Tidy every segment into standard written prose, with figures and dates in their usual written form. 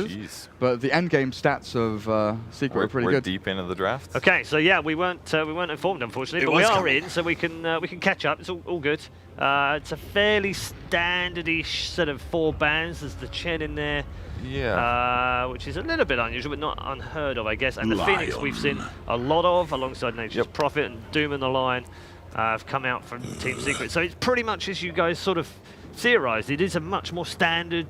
Jeez. But the end game stats of Secret are pretty we're good. deep into the draft. Okay, so yeah, we weren't informed, unfortunately, but we are in, so we can catch up. It's all good. It's a fairly standard-ish set of 4 bans. There's the Chen in there, which is a little bit unusual, but not unheard of, I guess. And the Phoenix we've seen a lot of, alongside Nature's Prophet and Doom and the Lion, have come out from Team Secret. So it's pretty much as you guys sort of theorized. It is a much more standard,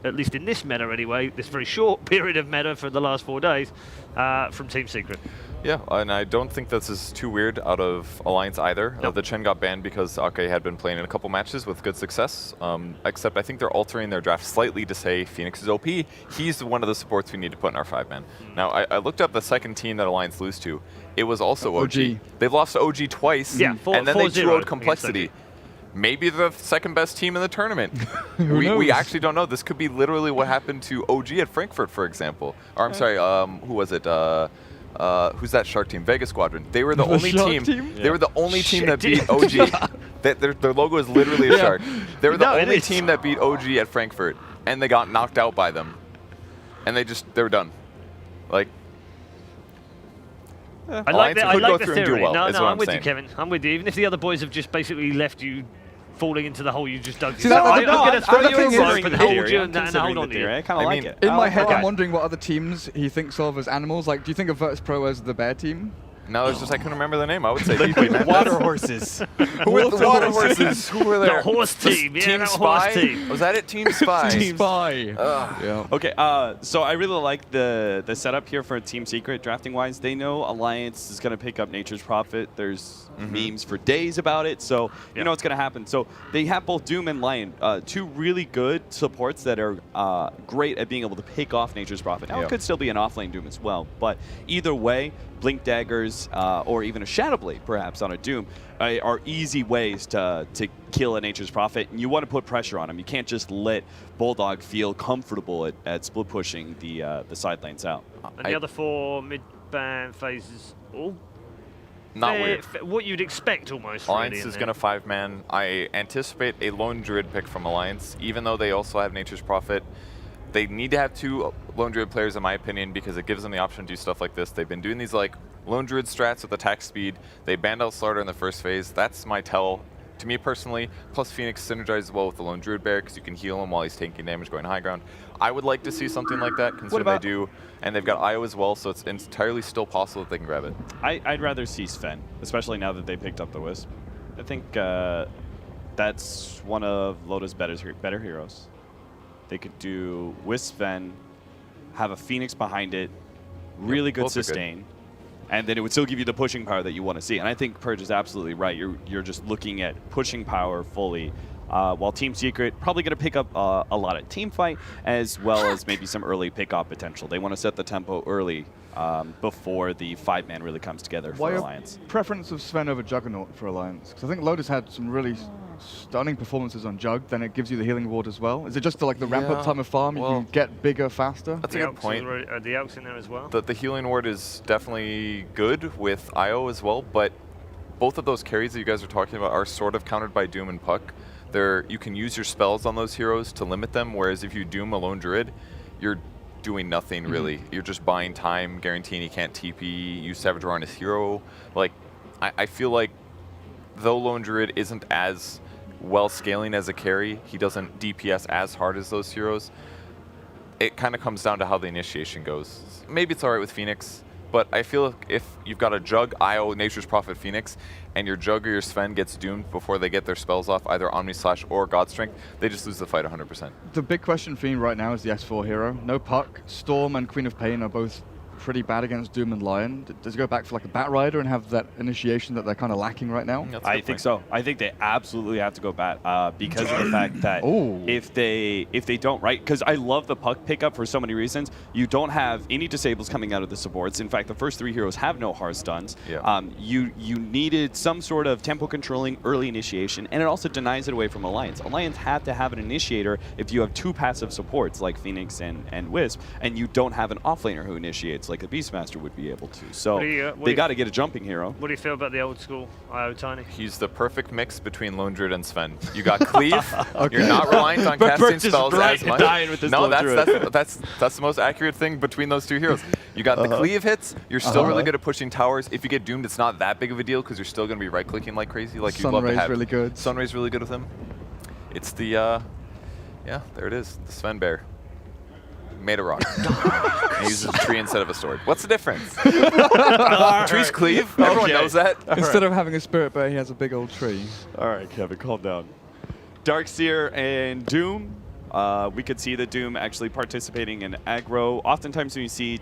at least in this meta anyway, this very short period of meta for the last 4 days, from Team Secret. Yeah, and I don't think this is too weird out of Alliance either. Nope. The Chen got banned because Ake had been playing in a couple matches with good success, except I think they're altering their draft slightly to say Phoenix is OP. He's one of the supports we need to put in our 5-man. Now, I looked up the second team that Alliance lose to. It was also OG. They've lost to OG twice, and then they 2-0'd Complexity. Maybe the second best team in the tournament. we actually don't know. This could be literally what happened to OG at Frankfurt, for example. Or I'm sorry, who was it? Who's that Shark team? Vegas Squadron. They were the only team. They were the only team that beat OG. Their logo is literally a shark. They were the only team that beat OG at Frankfurt, and they got knocked out by them. And they were done. Like. I like the theory. No, I'm with you, Kevin. I'm with you. Even if the other boys have just basically left you falling into the hole you just dug. I'm going to throw you a rope and hold you and hold on to you. I kind of like it. In my head, I'm wondering what other teams he thinks of as animals. Like, do you think of Virtus Pro as the bear team? No, it's just I couldn't remember the name. I would say water horses. Who were the water horses? Who were there? The horse team. Yeah, Team the Spy? horse team. Was that it? Team Spy. Team Spy. Yeah. Okay, so I really like the setup here for Team Secret drafting-wise. They know Alliance is going to pick up Nature's Prophet. There's memes for days about it, so you know what's going to happen. So they have both Doom and Lion, 2 really good supports that are great at being able to pick off Nature's Prophet. Now, it could still be an offlane Doom as well, but either way, Blink Daggers, or even a Shadow Blade, perhaps, on a Doom, are easy ways to kill a Nature's Prophet. And you want to put pressure on him. You can't just let Bulldog feel comfortable at split pushing the side lanes out. And the other 4 mid-ban phases, all not weird. What you'd expect, almost. Alliance really, is going to 5-man. I anticipate a Lone Druid pick from Alliance, even though they also have Nature's Prophet. They need to have 2 Lone Druid players, in my opinion, because it gives them the option to do stuff like this. They've been doing these like Lone Druid strats with attack speed. They banned out Slaughter in the first phase. That's my tell. To me personally, plus Phoenix synergizes well with the Lone Druid Bear because you can heal him while he's taking damage going high ground. I would like to see something like that, considering they do. And they've got IO as well, so it's entirely still possible that they can grab it. I'd rather see Sven, especially now that they picked up the Wisp. I think that's one of Loda's better heroes. They could do Wisp Sven, have a Phoenix behind it, really good sustain, and then it would still give you the pushing power that you want to see. And I think Purge is absolutely right. You're just looking at pushing power fully, while Team Secret probably going to pick up a lot of team fight as well as maybe some early pick-off potential. They want to set the tempo early before the 5-man really comes together for Alliance. Preference of Sven over Juggernaut for Alliance? Because I think Loda's had some really stunning performances on Jug, then it gives you the healing ward as well. Is it just like the ramp-up time of farm, you can get bigger faster? That's a good point. The Elks in there as well. The healing ward is definitely good with IO as well, but both of those carries that you guys are talking about are sort of countered by Doom and Puck. You can use your spells on those heroes to limit them, whereas if you Doom a Lone Druid, you're doing nothing really. You're just buying time, guaranteeing he can't TP, use Savage Roar on his hero. Like, I feel like though Lone Druid isn't as well scaling as a carry, he doesn't DPS as hard as those heroes. It kind of comes down to how the initiation goes. Maybe it's alright with Phoenix, but I feel if you've got a Jug, IO, Nature's Prophet, Phoenix, and your Jug or your Sven gets doomed before they get their spells off, either Omni Slash or God Strength, they just lose the fight 100%. The big question for me right now is the S4 hero. No Puck, Storm and Queen of Pain are both pretty bad against Doom and Lion. Does it go back for like a Bat Rider and have that initiation that they're kind of lacking right now? I think so. I think they absolutely have to go Bat because of the fact that if they don't, right? Because I love the Puck pickup for so many reasons. You don't have any disables coming out of the supports. In fact, the first 3 heroes have no hard stuns. Yeah. You needed some sort of tempo controlling early initiation, and it also denies it away from Alliance. Alliance have to have an initiator if you have 2 passive supports like Phoenix and Wisp, and you don't have an offlaner who initiates. like a Beastmaster would be able to. So What do you, they got to get a jumping hero. What do you feel about the old school IO Tiny? He's the perfect mix between Lone Druid and Sven. You got Cleave. You're not reliant on casting spells as much. No, that's the most accurate thing between those two heroes. You got the Cleave hits. You're still really good at pushing towers. If you get doomed, it's not that big of a deal because you're still going to be right-clicking like crazy. Like you'd love to have. Really good. Sunray's really good with him. It's the, yeah, there it is. The Sven Bear. Made a rock. He uses a tree instead of a sword. What's the difference? Trees cleave. Everyone knows that. Instead of having a spirit bear, he has a big old tree. All right, Kevin, calm down. Darkseer and Doom. We could see the Doom actually participating in aggro. Oftentimes when you see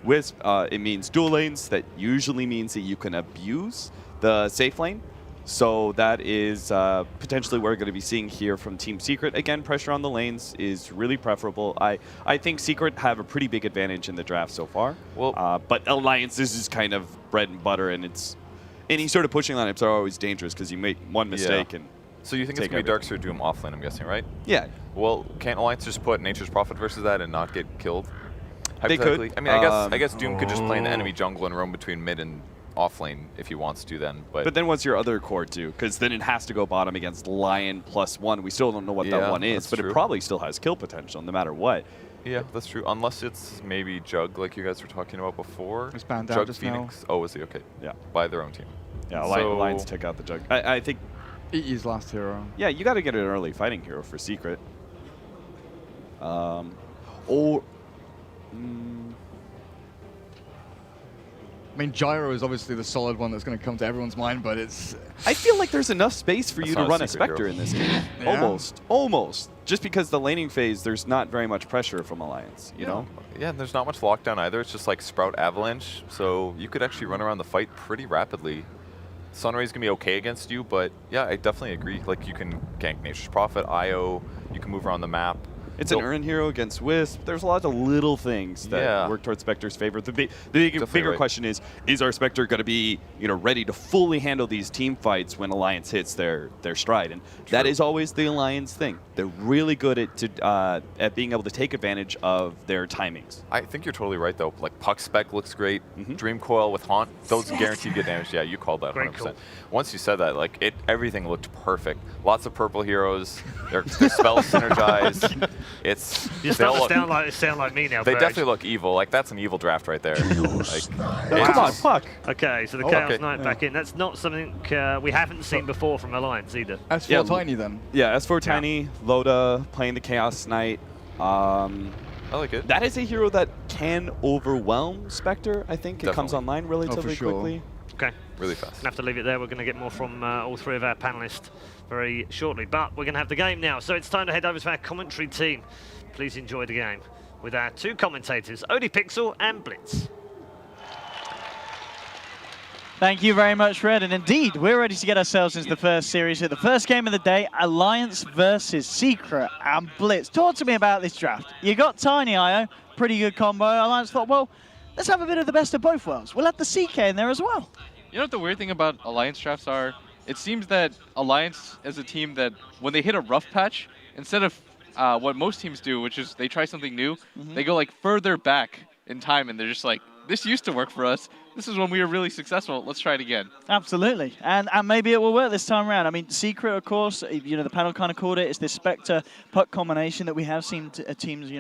Wisp, it means dual lanes. That usually means that you can abuse the safe lane. So that is potentially what we're going to be seeing here from Team Secret. Again, pressure on the lanes is really preferable. I think Secret have a pretty big advantage in the draft so far. Well, but Alliance, this is kind of bread and butter, and any sort of pushing lineups are always dangerous because you make one mistake and. So you think it's going to be Darkseer Doom offlane, I'm guessing, right? Yeah. Well, can't Alliance just put Nature's Prophet versus that and not get killed? They could. I mean, I guess Doom could just play in the enemy jungle and roam between mid and offlane if he wants to then. But then what's your other core do? Because then it has to go bottom against Lion +1. We still don't know what that one is, but it probably still has kill potential no matter what. Yeah, that's true. Unless it's maybe Jug, like you guys were talking about before. It's banned out Jug just Phoenix. now. Oh, is he? Okay. Yeah. By their own team. Yeah, Lions took out the Jug. I think. EE's last hero. Yeah, you got to get an early fighting hero for Secret. I mean, Gyro is obviously the solid one that's going to come to everyone's mind, but it's... I feel like there's enough space for you to run a Spectre in this game. Yeah. Almost. Just because the laning phase, there's not very much pressure from Alliance, you know? Yeah, and there's not much lockdown either. It's just like Sprout Avalanche, so you could actually run around the fight pretty rapidly. Sunray's going to be okay against you, but yeah, I definitely agree. Like, you can gank Nature's Prophet, IO, you can move around the map. It's an Urn hero against Wisp. There's a lot of little things that work towards Spectre's favor. The bigger question is our Spectre going to be ready to fully handle these team fights when Alliance hits their stride? And that is always the Alliance thing. They're really good at being able to take advantage of their timings. I think you're totally right, though. Like, Puck Spec looks great. Dream Coil with Haunt, those guaranteed get damaged. Yeah, you called that 100%. Cool. Once you said that, like, everything looked perfect. Lots of purple heroes. Their spells synergize. You sound like me now. They definitely look evil. Like, that's an evil draft right there. Come on, Puck. Okay, so the Chaos Knight back in. That's not something we haven't seen before from Alliance either. S4 Tiny then. Yeah, S4 Tiny, Loda playing the Chaos Knight. I like it. That is a hero that can overwhelm Spectre. I think it comes online relatively quickly. Okay. Really fast. Gonna have to leave it there. We're going to get more from all three of our panelists very shortly. But we're going to have the game now. So it's time to head over to our commentary team. Please enjoy the game with our two commentators, ODPixel and Blitz. Thank you very much, Red. And indeed, we're ready to get ourselves into the first series here. The first game of the day, Alliance versus Secret and Blitz. Talk to me about this draft. You got Tiny IO, pretty good combo. Alliance thought, well, let's have a bit of the best of both worlds. We'll have the CK in there as well. You know what the weird thing about Alliance drafts are? It seems that Alliance is a team that when they hit a rough patch, instead of what most teams do, which is they try something new, they go like further back in time and they're just like, this used to work for us. This is when we were really successful. Let's try it again. Absolutely. And maybe it will work this time around. I mean, Secret, of course, the panel kind of called it. It's this Spectre-Puck combination that we have seen teams,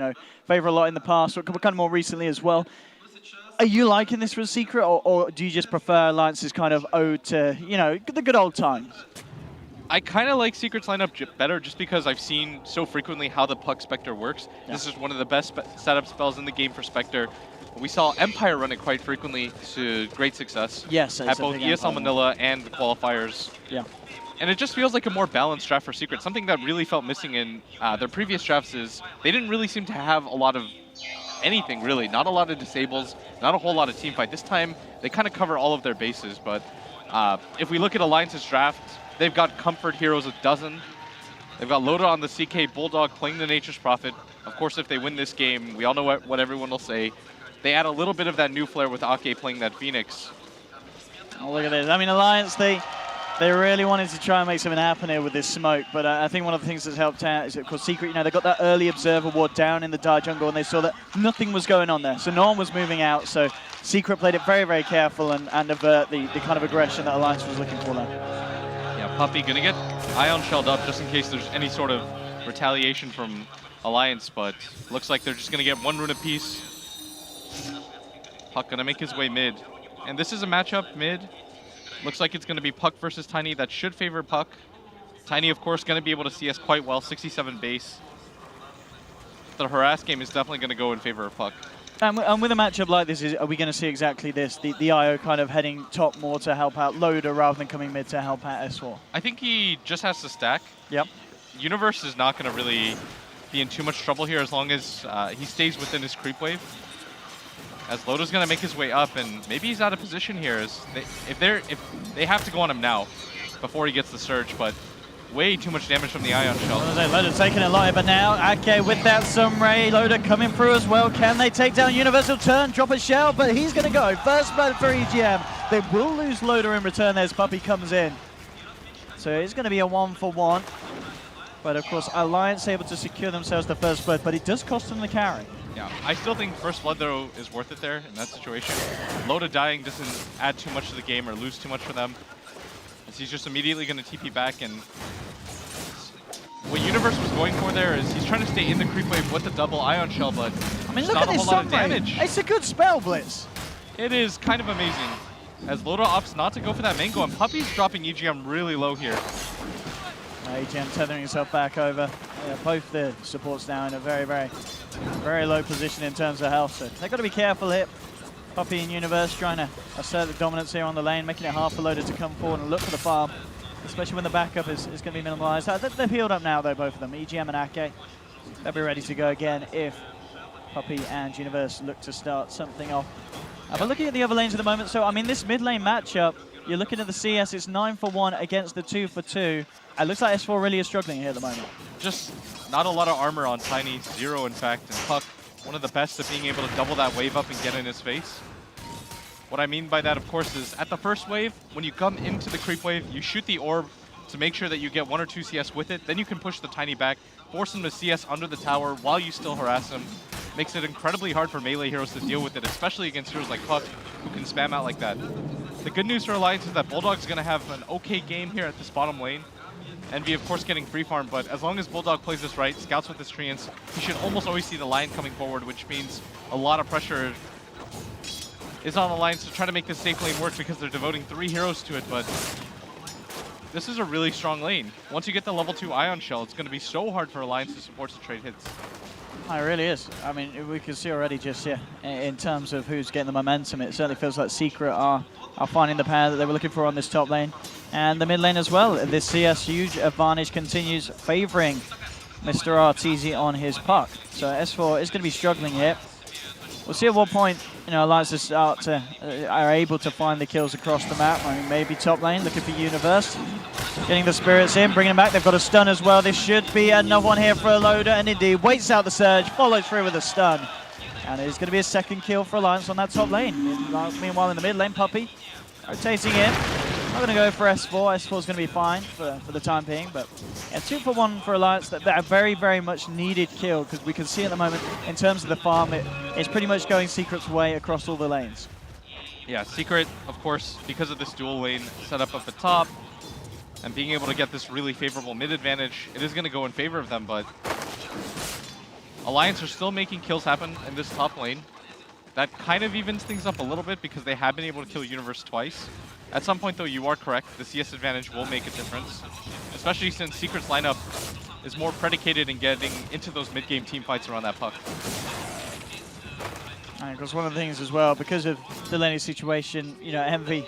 favor a lot in the past, or kind of more recently as well. Are you liking this for Secret, or do you just prefer Alliance's kind of ode to, the good old times? I kind of like Secret's lineup better just because I've seen so frequently how the Puck Spectre works. Yeah. This is one of the best setup spells in the game for Spectre. We saw Empire run it quite frequently to great success. Yes, at both ESL Manila and the qualifiers. Yeah. And it just feels like a more balanced draft for Secret. Something that really felt missing in their previous drafts is they didn't really seem to have a lot of anything, really. Not a lot of disables, not a whole lot of team fight. This time, they kind of cover all of their bases. But if we look at Alliance's draft, they've got comfort heroes a dozen. They've got Loda on the CK, Bulldog playing the Nature's Prophet. Of course, if they win this game, we all know what everyone will say. They add a little bit of that new flair with Ake playing that Phoenix. Oh, look at this. I mean, Alliance, they They really wanted to try and make something happen here with this smoke, but I think one of the things that's helped out is, of course, Secret, they got that early observer ward down in the dark jungle, and they saw that nothing was going on there, so no one was moving out, so Secret played it very, very careful and avert the kind of aggression that Alliance was looking for there. Yeah, Puppey gonna get Ion shelled up just in case there's any sort of retaliation from Alliance, but looks like they're just gonna get one rune apiece. Puck gonna make his way mid, and this is a matchup mid. Looks like it's going to be Puck versus Tiny. That should favor Puck. Tiny, of course, going to be able to CS quite well, 67 base. The harass game is definitely going to go in favor of Puck. And with a matchup like this, are we going to see exactly this? The IO kind of heading top more to help out Loader rather than coming mid to help out S4? I think he just has to stack. Yep. Universe is not going to really be in too much trouble here as long as he stays within his creep wave. As Loda's going to make his way up, and maybe he's out of position here. If they have to go on him now before he gets the surge, but way too much damage from the Ion Shell. Loda taking it live, but now Ake with that Sunray. Loda coming through as well. Can they take down Universal Turn, drop a shell, but he's going to go. First blood for EGM. They will lose Loda in return as Puppey comes in. So it's going to be a 1-for-1. But of course, Alliance able to secure themselves the first blood, but it does cost them the carry. Yeah, I still think first blood though is worth it there in that situation. Loda dying doesn't add too much to the game or lose too much for them, as he's just immediately going to TP back. And what Universe was going for there is he's trying to stay in the creep wave with the double Ion Shell, but I mean, look at this damage. It's a good spell, Blitz. It is kind of amazing, as Loda opts not to go for that main go, and Puppey's dropping EGM really low here. EGM tethering himself back over. Yeah, both the supports now in a very, very, very low position in terms of health. So they've got to be careful here. Puppey and Universe trying to assert the dominance here on the lane, making it hard for Loda to come forward and look for the farm, especially when the backup is going to be minimalized. They've healed up now, though, both of them. EGM and Ake. They'll be ready to go again if Puppey and Universe look to start something off. But looking at the other lanes at the moment, so I mean, this mid lane matchup, you're looking at the CS, it's 9-for-1 against the 2-for-2. It looks like S4 really is struggling here at the moment. Just not a lot of armor on Tiny, 0 in fact, and Puck, one of the best at being able to double that wave up and get in his face. What I mean by that, of course, is at the first wave, when you come into the creep wave, you shoot the orb to make sure that you get 1 or 2 CS with it, then you can push the Tiny back, force him to CS under the tower while you still harass him. Makes it incredibly hard for melee heroes to deal with it, especially against heroes like Puck, who can spam out like that. The good news for Alliance is that Bulldog's going to have an okay game here at this bottom lane. Envy, of course, getting free farm, but as long as Bulldog plays this right, scouts with his treants, he should almost always see the line coming forward, which means a lot of pressure is on Alliance to try to make this safe lane work because they're devoting 3 heroes to it, but this is a really strong lane. Once you get the level 2 Ion Shell, it's going to be so hard for Alliance to support the trade hits. It really is. I mean, we can see already just here in terms of who's getting the momentum. It certainly feels like Secret are finding the power that they were looking for on this top lane. And the mid lane as well. This CS huge advantage continues favoring Mr. RTZ on his Puck. So S4 is going to be struggling here. We'll see at what point, Alliance are able to find the kills across the map. I mean, maybe top lane looking for Universe. Getting the spirits in, bringing them back. They've got a stun as well. This should be another one here for a Loader, and indeed waits out the surge, follows through with a stun. And it's going to be a second kill for Alliance on that top lane. Meanwhile, in the mid lane, Puppey rotating in. I'm going to go for S4. S4 is going to be fine for the time being, but yeah, 2-for-1 for Alliance. That a very, very much needed kill, because we can see at the moment, in terms of the farm, it's pretty much going Secret's way across all the lanes. Yeah, Secret, of course, because of this dual lane setup at the top, and being able to get this really favorable mid advantage, it is going to go in favor of them, but Alliance are still making kills happen in this top lane. That kind of evens things up a little bit because they have been able to kill Universe twice. At some point, though, you are correct. The CS advantage will make a difference, especially since Secret's lineup is more predicated in getting into those mid-game team fights around that Puck. And because one of the things as well, because of the laning situation, Envy,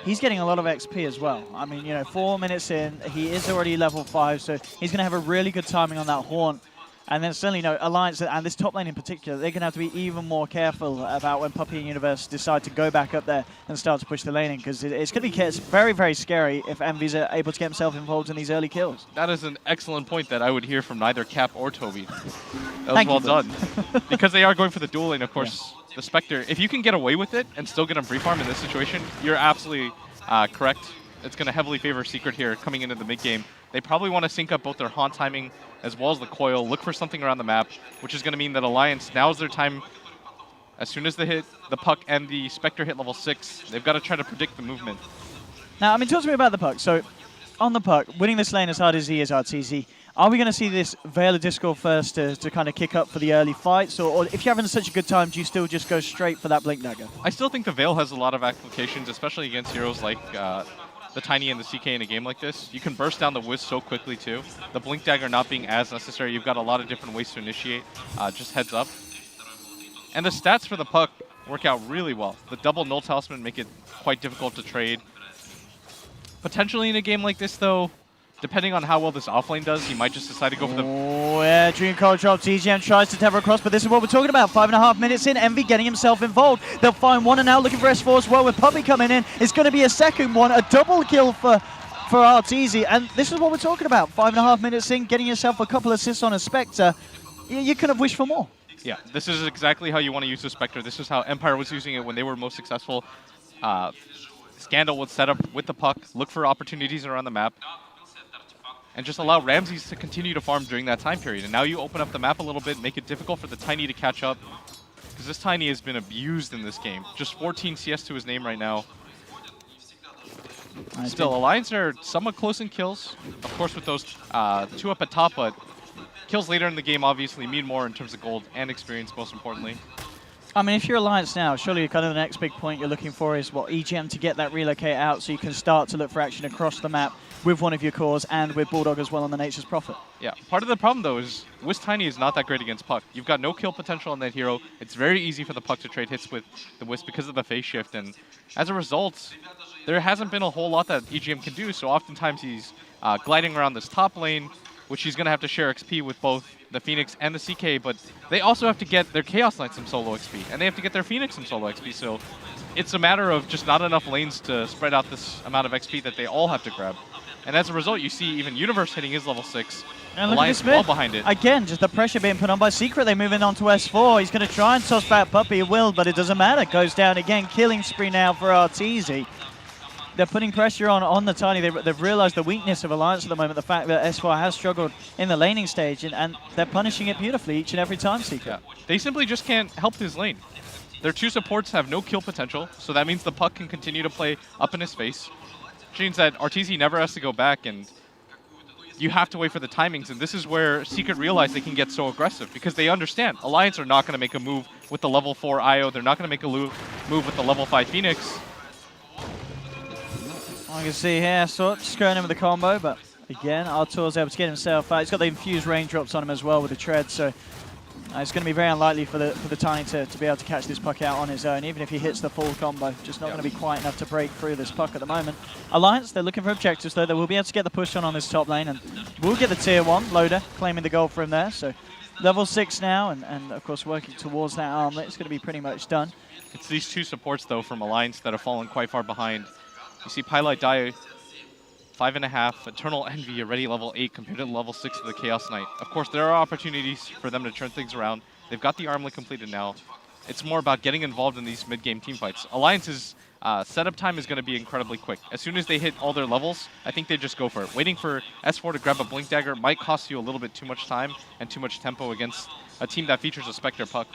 he's getting a lot of XP as well. I mean, 4 minutes in, he is already level 5, so he's going to have a really good timing on that Haunt. And then certainly, Alliance, and this top lane in particular, they're going to have to be even more careful about when Puppey and Universe decide to go back up there and start to push the laning, because it's going to be very, very scary if Envy's able to get himself involved in these early kills. That is an excellent point that I would hear from neither Cap or Toby. That was well done. Because they are going for the dual lane, of course. Yeah. The Spectre, if you can get away with it and still get him free farm in this situation, you're absolutely correct. it's going to heavily favor Secret here coming into the mid game. They probably want to sync up both their haunt timing as well as the coil, look for something around the map, which is going to mean that Alliance, now's their time. As soon as they hit the puck and the Spectre hit level 6, they've got to try to predict the movement. Now, I mean, talk to me about the puck. So, on the puck, winning this lane as hard as he is, RTZ, are we going to see this Veil of Discord first to kind of kick up for the early fights? Or if you're having such a good time, do you still just go straight for that Blink Dagger? I still think the Veil has a lot of applications, especially against heroes like the Tiny and the CK in a game like this. You can burst down the Wisp so quickly, too. The Blink Dagger not being as necessary. You've got a lot of different ways to initiate. Just heads up. And the stats for the puck work out really well. The double Null Talisman make it quite difficult to trade. Potentially in a game like this, though, depending on how well this offlane does, he might just decide to go for the... Oh, yeah, Dream Cold drops. EGM tries to tether across, but this is what we're talking about. 5.5 minutes in, Envy getting himself involved. They'll find one and now looking for S4 as well with Puppey coming in. It's going to be a second one, a double kill for Arteezy, and this is what we're talking about. 5.5 minutes in, getting yourself a couple assists on a Spectre. You could have wished for more. Yeah, this is exactly how you want to use the Spectre. This is how Empire was using it when they were most successful. Scandal would set up with the puck, look for opportunities around the map, and just allow Ramses to continue to farm during that time period. And now you open up the map a little bit, make it difficult for the Tiny to catch up, because this Tiny has been abused in this game. Just 14 CS to his name right now. Still, Alliance are somewhat close in kills. Of course, with those 2 up at top, but kills later in the game obviously mean more in terms of gold and experience, most importantly. I mean, if you're Alliance now, surely kind of the next big point you're looking for is, what, EGM to get that relocate out so you can start to look for action across the map with one of your cores and with Bulldog as well on the Nature's Prophet. Yeah, part of the problem, though, is Wisp Tiny is not that great against Puck. You've got no kill potential on that hero. It's very easy for the Puck to trade hits with the Wisp because of the phase shift, and as a result, there hasn't been a whole lot that EGM can do, so oftentimes he's gliding around this top lane, which he's going to have to share XP with both the Phoenix and the CK, but they also have to get their Chaos Knight some solo XP, and they have to get their Phoenix some solo XP, so it's a matter of just not enough lanes to spread out this amount of XP that they all have to grab. And as a result, you see even Universe hitting his level 6, and look Alliance at this well behind it. Again, just the pressure being put on by Secret. They move in onto S4. He's going to try and toss back Puppey. He will, but it doesn't matter. Goes down again. Killing spree now for Arteezy. They're putting pressure on the Tiny. They've realized the weakness of Alliance at the moment, the fact that S4 has struggled in the laning stage, and they're punishing it beautifully each and every time, Secret. Yeah. They simply just can't help his lane. Their 2 supports have no kill potential, so that means the puck can continue to play up in his face. Which means that Arteezy never has to go back, and you have to wait for the timings, and this is where Secret realize they can get so aggressive, because they understand Alliance are not going to make a move with the level 4 IO, they're not going to make a move with the level 5 Phoenix. I can see here, so just going in with the combo, but again, Artur's able to get himself out. He's got the infused raindrops on him as well with the tread, so it's going to be very unlikely for the Tiny to be able to catch this puck out on his own, even if he hits the full combo. Just not going to be quite enough to break through this puck at the moment. Alliance, they're looking for objectives, though. They will be able to get the push on this top lane, and we'll get the tier 1 loader, claiming the goal from there. So level 6 now, and of course working towards that armlet. It's going to be pretty much done. It's these 2 supports, though, from Alliance that have fallen quite far behind. You see Pylite die 5.5, Eternal Envy already level 8 compared to level 6 of the Chaos Knight. Of course, there are opportunities for them to turn things around. They've got the armlet completed now. It's more about getting involved in these mid-game teamfights. Alliance's setup time is going to be incredibly quick. As soon as they hit all their levels, I think they just go for it. Waiting for S4 to grab a Blink Dagger might cost you a little bit too much time and too much tempo against a team that features a Spectre puck.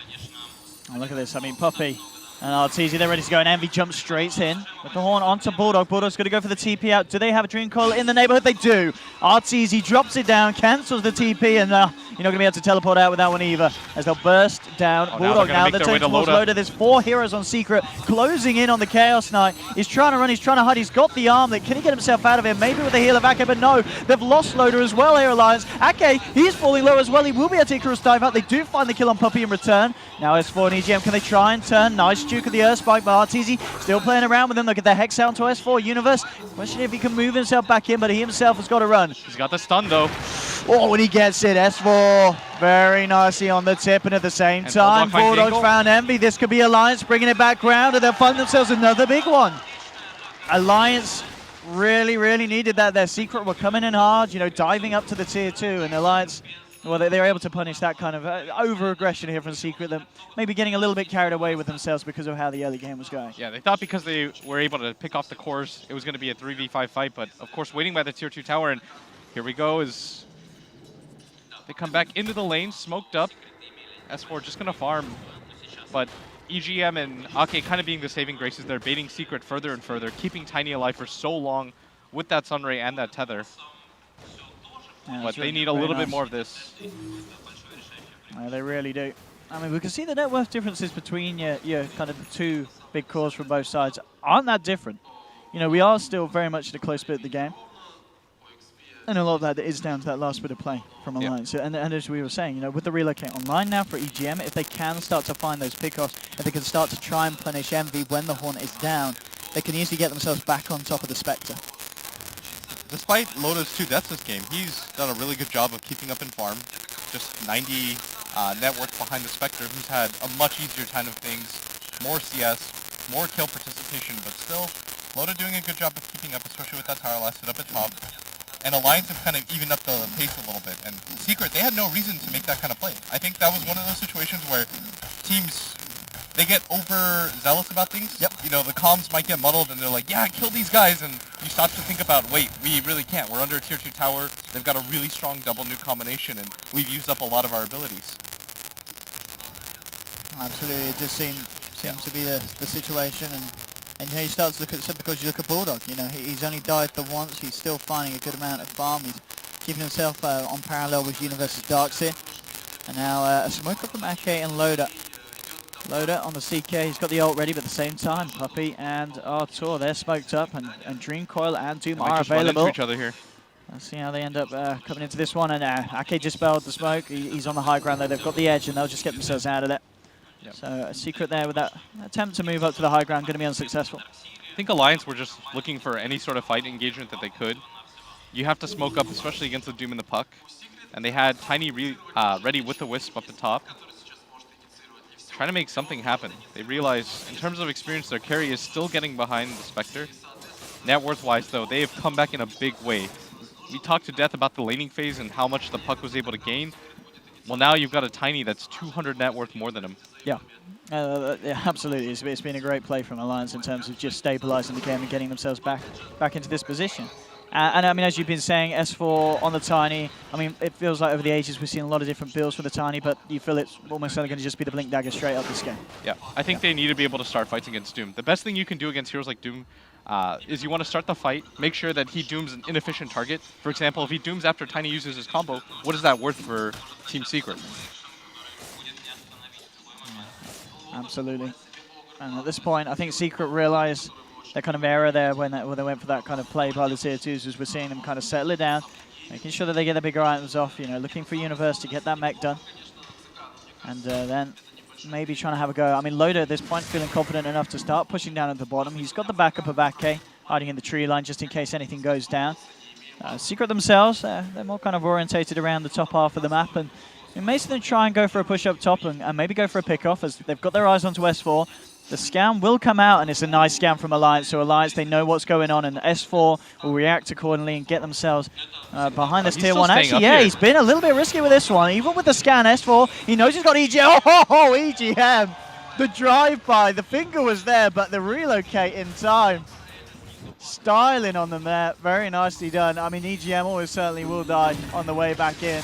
Oh, look at this. I mean, Puppey and Arteezy, they're ready to go, and Envy jumps straight in with the horn onto Bulldog. Bulldog's going to go for the TP out. Do they have a Dream Coil in the neighborhood? They do. Arteezy drops it down, cancels the TP, and you're not going to be able to teleport out with that one either, as they'll burst down. Bulldog now, they're taking towards Loader. There's 4 heroes on Secret, closing in on the Chaos Knight. He's trying to run, he's trying to hide, he's got the armlet. Can he get himself out of here? Maybe with a heal of Ake, but no. They've lost Loader as well here, Alliance. Ake, he's falling low as well. He will be able to take a dive out. They do find the kill on Puppey in return. Now S4 and EGM, can they try and turn? Nice juke of the Earth Spike by Arteezy. Still playing around with him. Look at the Hex out to S4 Universe. Question if he can move himself back in, but he himself has got to run. He's got the stun, though. Oh, and he gets it. S4 very nicely on the tip, and at the same time, Bulldog's found Envy. This could be Alliance bringing it back round, and they'll find themselves another big one. Alliance really, really needed that. Their Secret were coming in hard, you know, diving up to the tier 2, and Alliance well, they were able to punish that kind of over-aggression here from Secret, them maybe getting a little bit carried away with themselves because of how the early game was going. Yeah, they thought because they were able to pick off the cores, it was going to be a 3v5 fight, but of course waiting by the tier 2 tower, and here we go as they come back into the lane, smoked up. S4 just going to farm, but EGM and Ake kind of being the saving graces there, baiting Secret further and further, keeping Tiny alive for so long with that Sunray and that Tether. Yeah, but they really need a little bit more of this. Yeah, they really do. I mean, we can see the net worth differences between your kind of the two big cores from both sides aren't that different. You know, we are still very much at a close bit of the game. And a lot of that is down to that last bit of play from Alliance. And as we were saying, you know, with the relocate online now for EGM, if they can start to find those pickoffs, if they can start to try and punish Envy when the Horn is down, they can easily get themselves back on top of the Spectre. Despite Loda's 2 deaths this game, he's done a really good job of keeping up in farm. Just 90 net worth behind the Spectre, who's had a much easier time of things, more CS, more kill participation, but still, Loda doing a good job of keeping up, especially with that tower last hit up at top. And Alliance have kind of evened up the pace a little bit. And Secret, they had no reason to make that kind of play. I think that was one of those situations where teams, they get overzealous about things. Yep. You know, the comms might get muddled and they're like, yeah, kill these guys. And you start to think about, wait, we really can't. We're under a tier 2 tower. They've got a really strong double nuke combination and we've used up a lot of our abilities. Absolutely, it just seems to be the situation. And he starts to look at, because you look at Bulldog, you know, he's only died the once, he's still finding a good amount of farm, he's keeping himself on parallel with Universe's Darkseer. And now a smoker from Ake and Loda. Loda on the CK, he's got the ult ready, but at the same time, Puppey and Artur, they're smoked up, and Dream Coil and Doom are Just run available. into each other here. Let's see how they end up coming into this one, and Ake dispelled the smoke, he's on the high ground there, they've got the edge, and they'll just get themselves out of there. Yep. So a Secret there with that attempt to move up to the high ground, going to be unsuccessful. I think Alliance were just looking for any sort of fight engagement that they could. You have to smoke up, especially against the Doom and the Puck. And they had Tiny ready with the Wisp up the top, trying to make something happen. They realize, in terms of experience, their carry is still getting behind the Spectre. Net worth-wise, though, they have come back in a big way. We talked to death about the laning phase and how much the Puck was able to gain. Well, now you've got a Tiny that's 200 net worth more than him. Yeah, yeah, absolutely. It's been a great play from Alliance in terms of just stabilizing the game and getting themselves back into this position. And I mean, as you've been saying, S4 on the Tiny, I mean, it feels like over the ages we've seen a lot of different builds for the Tiny, but you feel it's almost certainly going to just be the Blink Dagger straight up this game. Yeah, I think they need to be able to start fights against Doom. The best thing you can do against heroes like Doom is you want to start the fight, make sure that he dooms an inefficient target. For example, if he dooms after Tiny uses his combo, what is that worth for Team Secret? Absolutely. And at this point, I think Secret realized their kind of error there when they went for that kind of play by the tier 2s, as we're seeing them kind of settle it down, making sure that they get the bigger items off, you know, looking for Universe to get that mech done. And then maybe trying to have a go. I mean, Loda at this point feeling confident enough to start pushing down at the bottom. He's got the backup of Ake hiding in the tree line just in case anything goes down. Secret themselves, they're more kind of orientated around the top half of the map, and it makes them try and go for a push up top and maybe go for a pick off as they've got their eyes onto S4. The scan will come out, and it's a nice scan from Alliance. So Alliance, they know what's going on, and S4 will react accordingly and get themselves behind this tier 1. Actually, yeah, he's been a little bit risky with this one. Even with the scan, S4, he knows he's got EGM. Oh, EGM! The drive-by, the finger was there, but the relocate in time. Styling on the map, very nicely done. I mean, EGM always certainly will die on the way back in.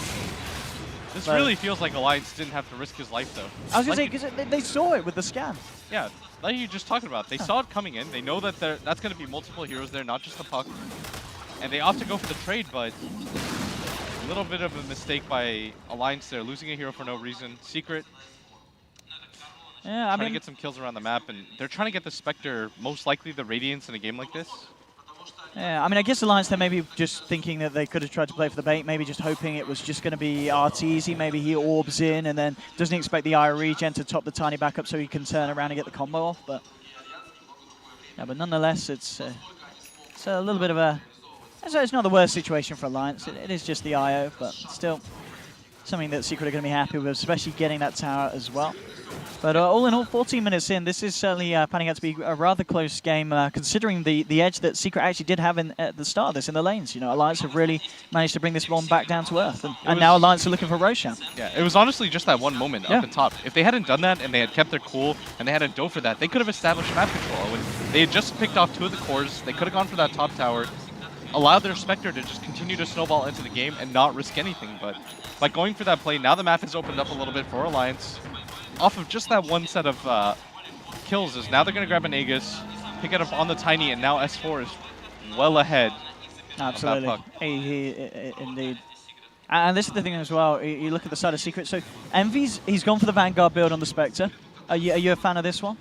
This really feels like Alliance didn't have to risk his life, though. I was going to say, because they saw it with the scan. Yeah, like you just talking about. They saw it coming in. They know that that's going to be multiple heroes there, not just the Puck. And they opt to go for the trade, but a little bit of a mistake by Alliance there, losing a hero for no reason. Secret, yeah, trying to get some kills around the map, and they're trying to get the Spectre, most likely the Radiance in a game like this. Yeah, I mean, I guess Alliance, they maybe just thinking that they could have tried to play for the bait, maybe just hoping it was just going to be Arteezy, maybe he orbs in and then doesn't expect the IO regen to top the Tiny back up so he can turn around and get the combo off, but nonetheless, it's a little bit of a, it's not the worst situation for Alliance, it is just the IO, but still something that Secret are going to be happy with, especially getting that tower as well. But all in all, 14 minutes in, this is certainly panning out to be a rather close game, considering the edge that Secret actually did have at the start of this in the lanes. You know, Alliance have really managed to bring this one back down to earth, and now Alliance are looking for Roshan. Yeah, it was honestly just that one moment up the top. If they hadn't done that and they had kept their cool and they had a dough for that, they could have established map control. When they had just picked off 2 of the cores, they could have gone for that top tower, allowed their Spectre to just continue to snowball into the game and not risk anything. But by going for that play, now the map has opened up a little bit for Alliance. Off of just that one set of kills, is now they're going to grab an Aegis, pick it up on the Tiny, and now S4 is well ahead. Absolutely. Of that puck. Indeed. And this is the thing as well, you look at the side of Secret. So he's gone for the Vanguard build on the Spectre. Are you a fan of this one?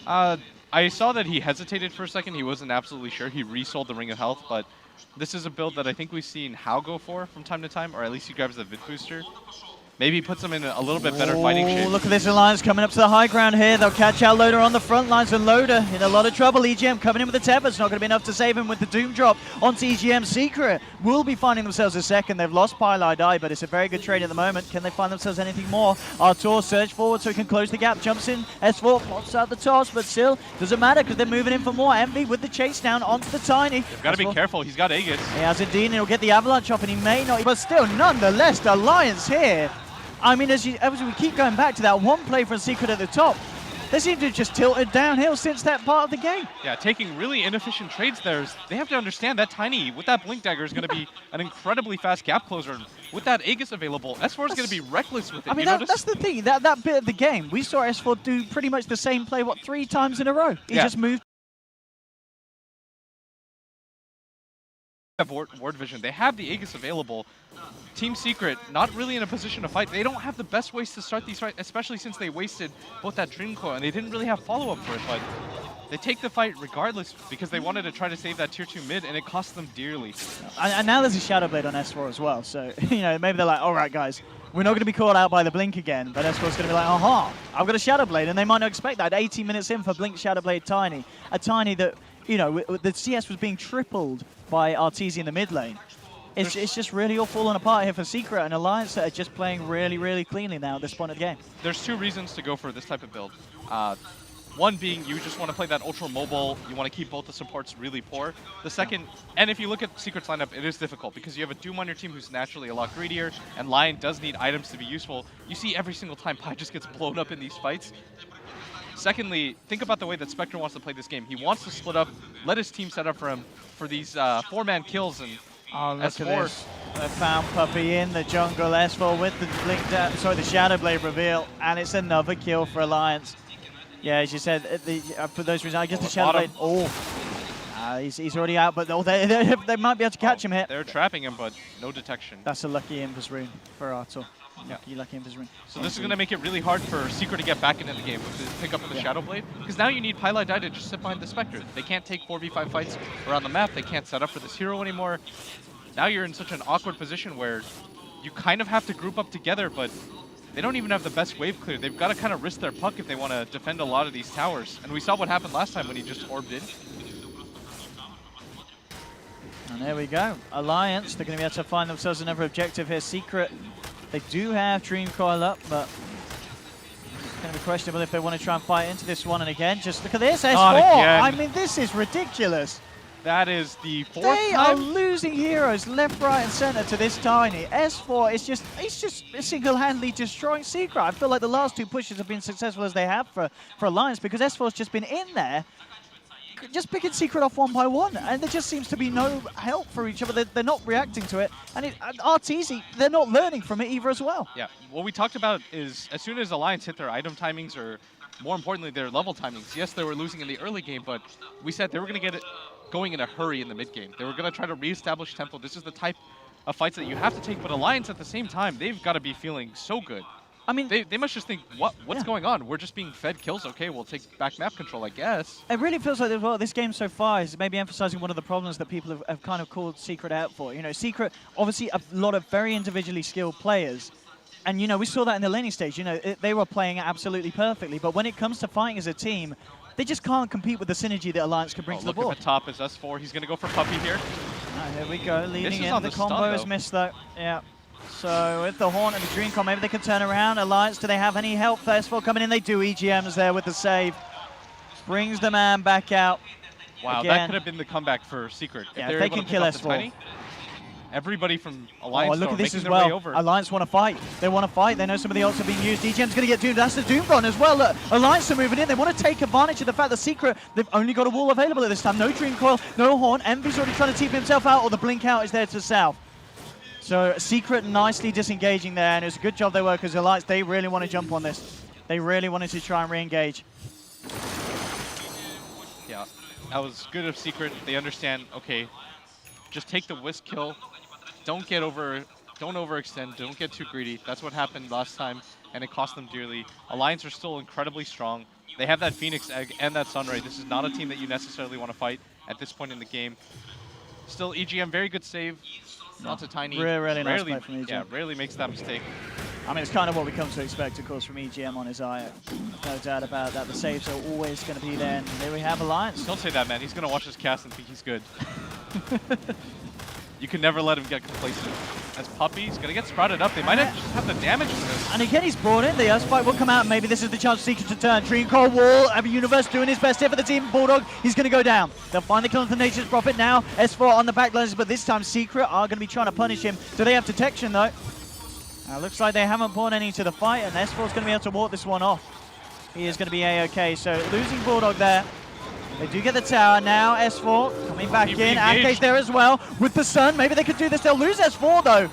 I saw that he hesitated for a second. He wasn't absolutely sure. He resold the Ring of Health, but this is a build that I think we've seen Hao go for from time to time, or at least he grabs the Vid Booster. Maybe puts them in a little bit better fighting shape. Look at this Alliance coming up to the high ground here. They'll catch out Loader on the front lines, and Loader in a lot of trouble. EGM coming in with the Tether. It's not going to be enough to save him with the Doom drop onto EGM. Secret will be finding themselves a second. They've lost Pylai Die, but it's a very good trade at the moment. Can they find themselves anything more? Artur search forward so he can close the gap. Jumps in. S4 pops out the toss, but still doesn't matter because they're moving in for more. Envy with the chase down onto the Tiny. They've got to be careful. He's got Aegis. He has indeed, and he'll get the Avalanche off, and he may not. But still, nonetheless, the Alliance here. I mean, as we keep going back to that one play from Secret at the top, they seem to have just tilted downhill since that part of the game. Yeah, taking really inefficient trades there. They have to understand that Tiny, with that Blink Dagger, is going to be an incredibly fast gap closer. With that Aegis available, S4 is going to be reckless with it. I mean, that's the thing. That bit of the game, we saw S4 do pretty much the same play, 3 times in a row. He just moved. Ward Vision. They have the Aegis available. Team Secret not really in a position to fight. They don't have the best ways to start these fights, especially since they wasted both that Dream Coil and they didn't really have follow-up for it, but they take the fight regardless because they wanted to try to save that tier 2 mid, and it cost them dearly. And now there's a Shadow Blade on S4 as well, so maybe they're like, all right guys, we're not going to be caught out by the Blink again, but S4's going to be like, aha, I've got a Shadow Blade, and they might not expect that. 18 minutes in for Blink Shadow Blade Tiny, a Tiny that, the CS was being tripled by Arteezy in the mid lane. It's just really all falling apart here for Secret and Alliance that are just playing really, really cleanly now at this point of the game. There's 2 reasons to go for this type of build. One being you just want to play that ultra mobile, you want to keep both the supports really poor. The second, and if you look at Secret's lineup, it is difficult because you have a Doom on your team who's naturally a lot greedier, and Lion does need items to be useful. You see every single time Pi just gets blown up in these fights. Secondly, think about the way that Spectre wants to play this game. He wants to split up, let his team set up for him for these 4-man kills, and look S4. at this. They found Puppey in the jungle. S4 with the the Shadow Blade reveal, and it's another kill for Alliance. Yeah, as you said, for those reasons, I guess the Shadow Blade. He's already out, but they might be able to catch him here. They're trapping him, but no detection. That's a lucky Invis rune for Artur. Lucky Invis rune. So this is going to make it really hard for Secret to get back into the game with the pickup of the Shadow Blade, because now you need Pylai Die to just sit behind the Spectre. They can't take 4v5 fights around the map. They can't set up for this hero anymore. Now you're in such an awkward position where you kind of have to group up together, but they don't even have the best wave clear. They've got to kind of risk their puck if they want to defend a lot of these towers. And we saw what happened last time when he just orbed in. And there we go. Alliance, they're going to be able to find themselves another objective here. Secret, they do have Dream Coil up, but it's going to be questionable if they want to try and fight into this one. And again, just look at this, S4. I mean, this is ridiculous. That is the 4th They time. are losing heroes left, right, and center to this Tiny. S4 is just single-handedly destroying Secret. I feel like the last 2 pushes have been successful as they have for Alliance because S4's just been in there, just picking Secret off one by one, and there just seems to be no help for each other. They're not reacting to it, and Arteezy, they're not learning from it either as well. Yeah, what we talked about is as soon as Alliance hit their item timings, or more importantly, their level timings, yes, they were losing in the early game, but we said they were going to get it going in a hurry in the mid game. They were going to try to reestablish tempo. This is the type of fights that you have to take, but Alliance at the same time, they've got to be feeling so good. I mean, they must just think, what's going on? We're just being fed kills. Okay, we'll take back map control, I guess. It really feels like this game so far is maybe emphasizing one of the problems that people have kind of called Secret out for. Secret, obviously a lot of very individually skilled players. And, we saw that in the laning stage. They were playing absolutely perfectly. But when it comes to fighting as a team, they just can't compete with the synergy that Alliance can bring to the board. Look at the top is S4. He's going to go for Puppey here. Here we go, leading in. The combo is missed, though. Yeah. So with the Horn and the Dreamcom, maybe they can turn around. Alliance, do they have any help? First coming in, they do. EGM's there with the save. Brings the man back out. Wow, Again. that could have been the comeback for Secret. Yeah, if they able can to kill pick off the S4. Tiny, everybody from Alliance look at this making as their way well. over. Alliance want to fight. They want to fight. They know some of the ults are being used. EGM's going to get doomed. That's the Doom run as well. Look, Alliance are moving in. They want to take advantage of the fact that Secret, they've only got a wall available at this time. No Dream Coil, no Horn. Envy's already trying to TP himself out, or the Blink Out is there to south. So Secret nicely disengaging there, and it's a good job they were, because Alliance, they really want to jump on this. They really wanted to try and re-engage. Yeah, that was good of Secret. They understand, okay, just take the whisk kill. Don't overextend, don't get too greedy. That's what happened last time, and it cost them dearly. Alliance are still incredibly strong. They have that Phoenix Egg and that Sunray. This is not a team that you necessarily want to fight at this point in the game. Still, EGM, very good save. Lots of Tiny. Really nice play from EGM. Yeah, rarely makes that mistake. I mean, it's kind of what we come to expect, of course, from EGM on his IO. No doubt about that. The saves are always going to be there, and there we have Alliance. Don't say that, man. He's going to watch this cast and think he's good. You can never let him get complacent. As Puppy's going to get sprouted up. They might just have the damage for this. And again, he's brought in. The Earthspike will come out. Maybe this is the chance for Secret to turn. Dream Core Wall. Every Universe doing his best here for the team. Bulldog, he's going to go down. They'll find the kill for Nature's Prophet now. S4 on the back lines, but this time Secret are going to be trying to punish him. Do they have detection, though? Looks like they haven't brought any to the fight, and S4 is going to be able to walk this one off. He is going to be A-OK. So losing Bulldog there. They do get the tower now. S4 coming back in. Ankei's there as well with the Sun. Maybe they could do this. They'll lose S4 though.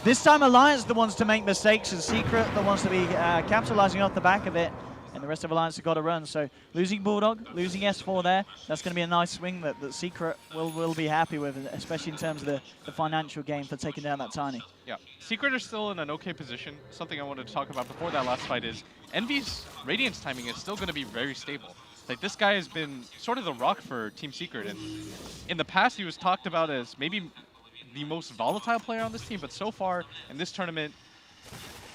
This time Alliance the ones to make mistakes, and Secret the ones to be capitalizing off the back of it. And the rest of Alliance have got to run. So losing Bulldog, losing S4 there. That's going to be a nice swing that Secret will be happy with, especially in terms of the financial gain for taking down that Tiny. Yeah, Secret are still in an okay position. Something I wanted to talk about before that last fight is Envy's Radiance timing is still going to be very stable. Like, this guy has been sort of the rock for Team Secret, and in the past he was talked about as maybe the most volatile player on this team, but so far in this tournament,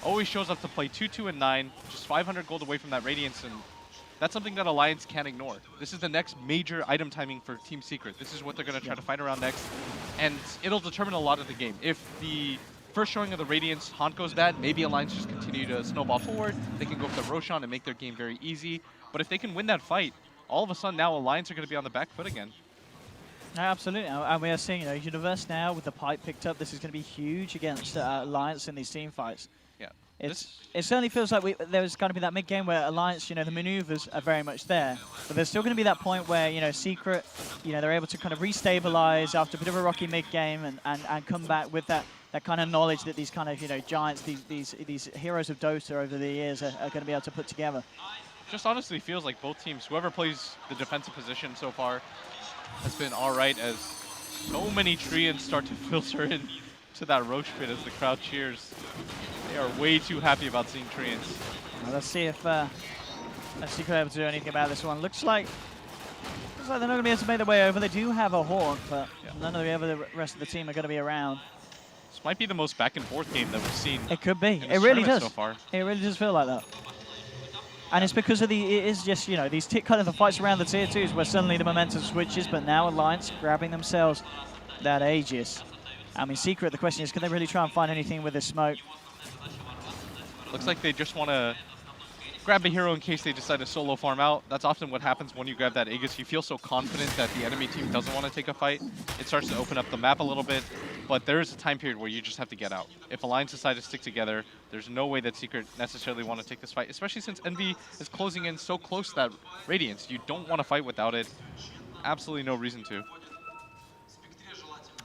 always shows up to play 2-2 and 9, just 500 gold away from that Radiance, and that's something that Alliance can't ignore. This is the next major item timing for Team Secret. This is what they're going to try to fight around next, and it'll determine a lot of the game. If the first showing of the Radiance Haunt goes bad, maybe Alliance just continue to snowball forward. They can go for the Roshan and make their game very easy. But if they can win that fight, all of a sudden now Alliance are going to be on the back foot again. Absolutely, and we are seeing, Universe now with the pipe picked up. This is going to be huge against Alliance in these team fights. Yeah, it certainly feels like there's going to be that mid game where Alliance, the maneuvers are very much there, but there's still going to be that point where Secret, they're able to kind of restabilize after a bit of a rocky mid game and come back with that kind of knowledge that these kind of giants, these heroes of Dota over the years are going to be able to put together. Just honestly feels like both teams, whoever plays the defensive position so far, has been all right, as so many Treants start to filter in to that Roche pit as the crowd cheers. They are way too happy about seeing Treants. Well, let's see if Secret able to do anything about this one. Looks like they're not going to be able to make their way over. They do have a Haunt, but none of the rest of the team are going to be around. This might be the most back and forth game that we've seen. It could be. It really does. So far. It really does feel like that. And it's because of it is just, these kind of the fights around the tier 2s where suddenly the momentum switches, but now Alliance grabbing themselves that Aegis. I mean, Secret, the question is, can they really try and find anything with this smoke? Looks like they just want to grab a hero in case they decide to solo farm out. That's often what happens when you grab that Aegis. You feel so confident that the enemy team doesn't want to take a fight. It starts to open up the map a little bit, but there is a time period where you just have to get out. If Alliance decide to stick together, there's no way that Secret necessarily want to take this fight, especially since Envy is closing in so close to that Radiance. You don't want to fight without it. Absolutely no reason to.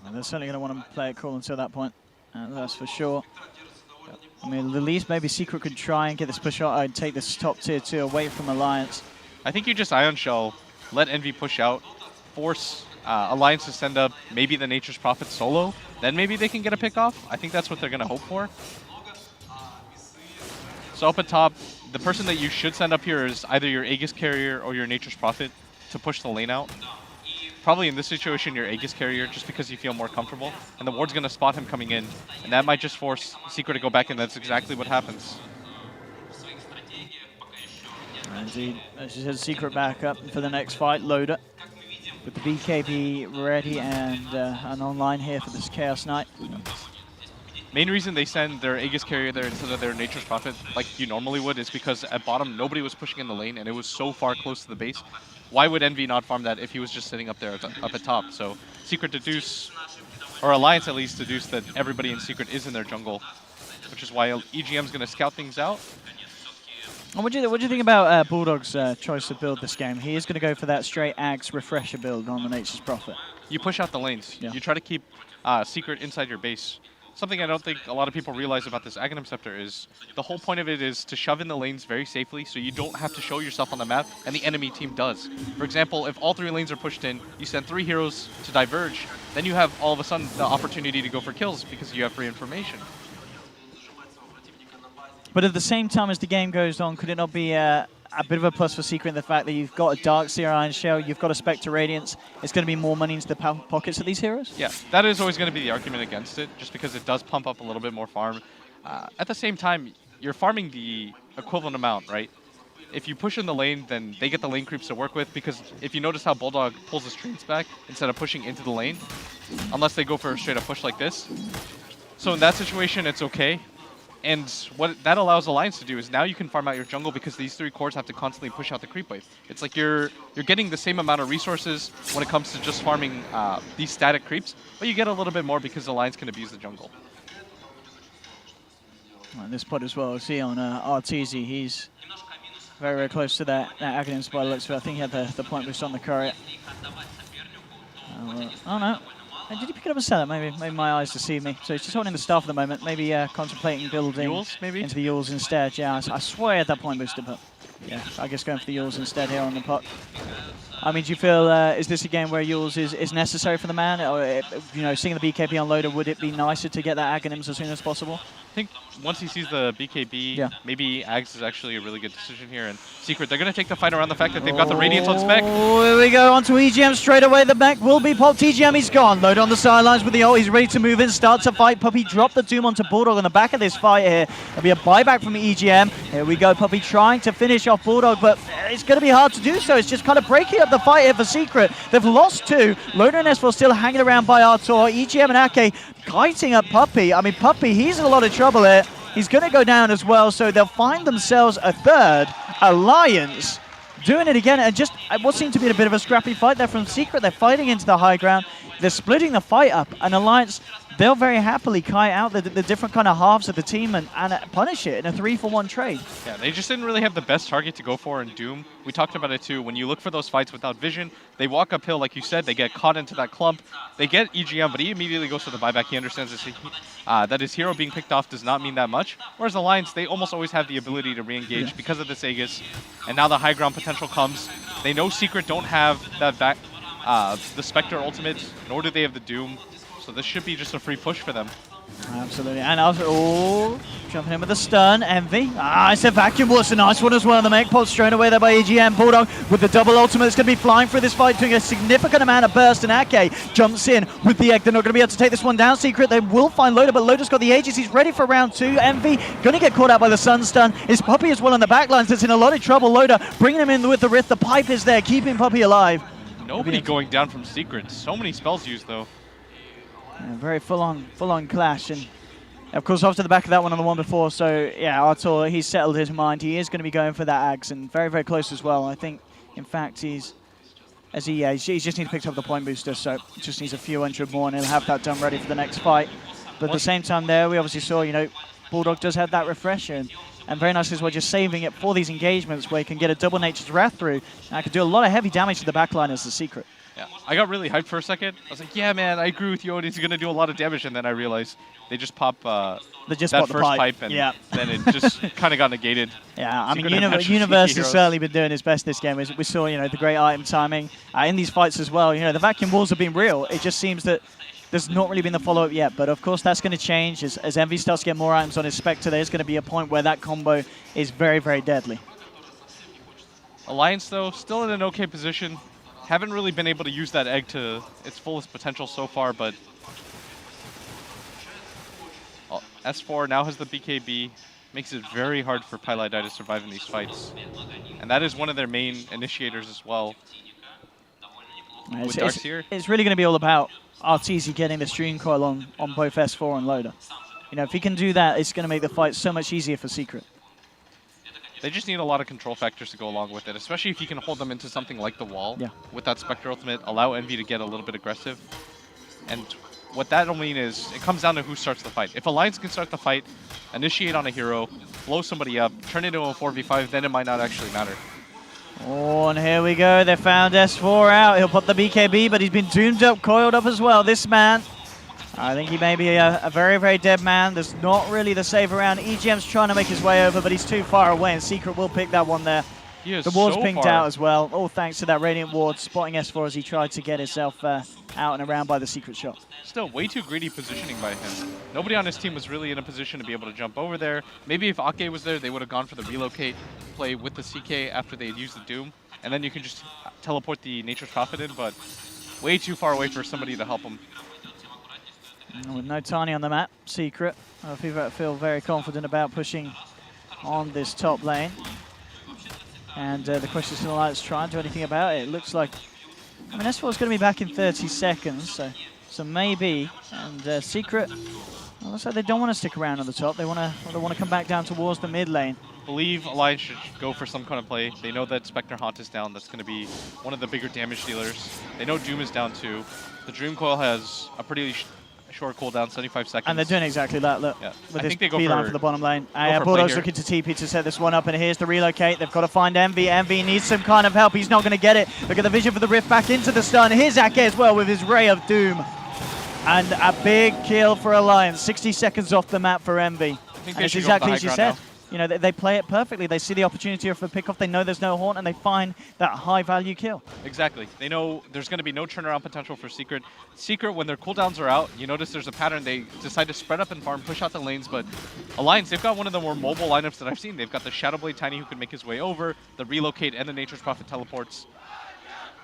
And they're certainly going to want to play it cool until that point. That's for sure. I mean, the least maybe Secret could try and get this push out and take this top tier 2 away from Alliance. I think you just Ion Shell, let Envy push out, force Alliance to send up maybe the Nature's Prophet solo, then maybe they can get a pick off. I think that's what they're going to hope for. So up at top, the person that you should send up here is either your Aegis carrier or your Nature's Prophet to push the lane out. Probably in this situation, your Aegis carrier, just because you feel more comfortable. And the ward's going to spot him coming in. And that might just force Secret to go back, and that's exactly what happens. Indeed. As you said, Secret back up for the next fight. Loader with the BKB ready and online here for this Chaos Knight. Main reason they send their Aegis carrier there instead of their Nature's Prophet like you normally would is because at bottom nobody was pushing in the lane and it was so far close to the base. Why would Envy not farm that if he was just sitting up there up at top? So Secret deduce, or Alliance at least deduce that everybody in Secret is in their jungle, which is why EGM's going to scout things out. And what do you think about Bulldog's choice to build this game? He is going to go for that straight Axe refresher build on the Nature's Prophet. You push out the lanes. Yeah. You try to keep Secret inside your base. Something I don't think a lot of people realize about this Aghanim Scepter is the whole point of it is to shove in the lanes very safely so you don't have to show yourself on the map, and the enemy team does. For example, if all 3 lanes are pushed in, you send 3 heroes to diverge, then you have all of a sudden the opportunity to go for kills because you have free information. But at the same time as the game goes on, could it not be a bit of a plus for Secret in the fact that you've got a Darkseer Iron Shell, you've got a Spectre Radiance, it's going to be more money into the pockets of these heroes? Yeah, that is always going to be the argument against it, just because it does pump up a little bit more farm. At the same time, you're farming the equivalent amount, right? If you push in the lane, then they get the lane creeps to work with, because if you notice how Bulldog pulls his trains back instead of pushing into the lane, unless they go for a straight up push like this. So in that situation, it's okay. And what that allows Alliance to do is now you can farm out your jungle because these 3 cores have to constantly push out the creep wave. It's like you're getting the same amount of resources when it comes to just farming these static creeps, but you get a little bit more because Alliance can abuse the jungle. On this pod as well, see on Arteezy, he's very, very close to that Aghanim spot. Looks for, I think he had the point boost on the courier. Oh no. Did he pick it up and sell it? Maybe my eyes deceive me. So he's just holding the staff at the moment. Maybe contemplating building Yules, maybe? into the Yules instead. Yeah, I swear I had that point booster, but yeah, I guess going for the Yules instead here on the pot. I mean, do you feel, is this a game where Yules is necessary for the man? Or, you know, seeing the BKB on loader, would it be nicer to get that Aghanims as soon as possible? I think once he sees the BKB, maybe Ags is actually a really good decision here. And Secret, they're going to take the fight around the fact that they've got the Radiance on spec. Oh, here we go, onto EGM straight away. The back will be popped. EGM, he's gone. Load on the sidelines with the ult. He's ready to move in, start to fight. Puppey dropped the Doom onto Bulldog on the back of this fight here. There'll be a buyback from EGM. Here we go, Puppey trying to finish off Bulldog, but it's going to be hard to do so. It's just kind of breaking up the fight here for Secret. They've lost 2. Loader and S4 still hanging around by Artur. EGM and Ake kiting up Puppey. I mean, Puppey, he's in a lot of trouble here. He's going to go down as well, so they'll find themselves a 3rd Alliance doing it again. And just what seemed to be a bit of a scrappy fight there from Secret. They're fighting into the high ground. They're splitting the fight up. And Alliance, they'll very happily kite out the different kind of halves of the team and punish it in a 3-for-1 trade. Yeah, they just didn't really have the best target to go for in Doom. We talked about it too. When you look for those fights without vision, they walk uphill, like you said, they get caught into that clump. They get EGM, but he immediately goes for the buyback. He understands that his hero being picked off does not mean that much. Whereas Alliance, they almost always have the ability to re-engage because of this Aegis. And now the high ground potential comes. They know Secret don't have that back, the Spectre ultimate, nor do they have the Doom. So this should be just a free push for them. Absolutely. And also, jumping in with the stun. Envy. It's a vacuum. What's a nice one as well. The mech pot straight away there by EGM. Bulldog with the double ultimate. It's going to be flying through this fight, doing a significant amount of burst. And Ake jumps in with the egg. They're not going to be able to take this one down. Secret, they will find Loader, but Loader's got the Aegis. He's ready for round 2. Envy going to get caught out by the sun stun. It's Puppey as well on the backlines. That's in a lot of trouble. Loader bringing him in with the Rift. The pipe is there, keeping Puppey alive. Nobody going down from Secret. So many spells used, though. Yeah, very full-on clash, and of course off to the back of that one on the one before. So yeah, Artur, he's settled his mind. He is going to be going for that Ags, and very, very close as well. I think, in fact, he just needs to pick up the point booster, so just needs a few hundred more, and he'll have that done ready for the next fight. But at the same time, there we obviously saw, you know, Bulldog does have that refresher, and very nice as well, just saving it for these engagements where you can get a double Nature's Wrath through, and I can do a lot of heavy damage to the backline as the Secret. Yeah, I got really hyped for a second. I was like, yeah, man, I agree with you. He's going to do a lot of damage. And then I realized they just pop that first pipe, and then it just kind of got negated. Yeah, I mean, Universe has certainly been doing his best this game. We saw, you know, the great item timing in these fights as well. You know, the vacuum walls have been real. It just seems that there's not really been the follow-up yet. But, of course, that's going to change. As Envy starts to get more items on his Spectre, there's going to be a point where that combo is very, very deadly. Alliance, though, still in an okay position. Haven't really been able to use that egg to its fullest potential so far, but S4 now has the BKB, makes it very hard for Pylai to survive in these fights. And that is one of their main initiators as well. With Darkseer. It's really going to be all about Arteezy getting the stream coil on both S4 and Loader. You know, if he can do that, it's going to make the fight so much easier for Secret. They just need a lot of control factors to go along with it, especially if you can hold them into something like the wall. Yeah. With that Spectre ultimate, allow Envy to get a little bit aggressive. And what that'll mean is it comes down to who starts the fight. If Alliance can start the fight, initiate on a hero, blow somebody up, turn it into a 4v5, then it might not actually matter. Oh, and here we go. They found S4 out. He'll put the BKB, but he's been doomed up, coiled up as well. This man, I think he may be a very, very dead man. There's not really the save around. EGM's trying to make his way over, but he's too far away, and Secret will pick that one there. The ward's pinged out as well. All thanks to that Radiant ward spotting S4 as he tried to get himself out and around by the Secret shot. Still way too greedy positioning by him. Nobody on his team was really in a position to be able to jump over there. Maybe if Ake was there, they would have gone for the relocate play with the CK after they had used the Doom. And then you can just teleport the Nature's Prophet in, but way too far away for somebody to help him. With no Tiny on the map, Secret, I feel very confident about pushing on this top lane. And the question is still, Alliance trying to do anything about it. It looks like, I mean, S4 is going to be back in 30 seconds, so maybe. And Secret, well, looks like they don't want to stick around on the top. They want to come back down towards the mid lane. Believe Alliance should go for some kind of play. They know that Spectre Haunt is down. That's going to be one of the bigger damage dealers. They know Doom is down too. The Dream Coil has a pretty short cooldown, 75 seconds. And they're doing exactly that, look. Yeah. With I this think they go beeline for the bottom lane. for Bulldog's looking to TP to set this one up, and here's the relocate. They've got to find Envy. Envy needs some kind of help. He's not going to get it. Look at the vision for the rift back into the stun. Here's Ake as well with his Ray of Doom. And a big kill for Alliance. 60 seconds off the map for Envy. And it's exactly as you said. You know, they play it perfectly. They see the opportunity for a pickoff. They know there's no haunt, and they find that high-value kill. Exactly. They know there's going to be no turnaround potential for Secret. Secret, when their cooldowns are out, you notice there's a pattern. They decide to spread up and farm, push out the lanes, but Alliance, they've got one of the more mobile lineups that I've seen. They've got the Shadowblade Tiny who can make his way over, the Relocate, and the Nature's Prophet teleports,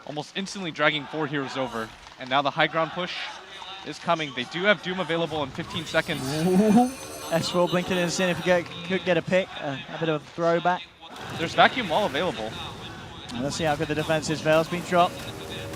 almost instantly dragging 4 heroes over. And now the high ground push is coming. They do have Doom available in 15 seconds. S4 blinking in in if you could get a pick, a bit of a throwback. There's Vacuum Wall available. And let's see how good the defense is. Veil's been dropped.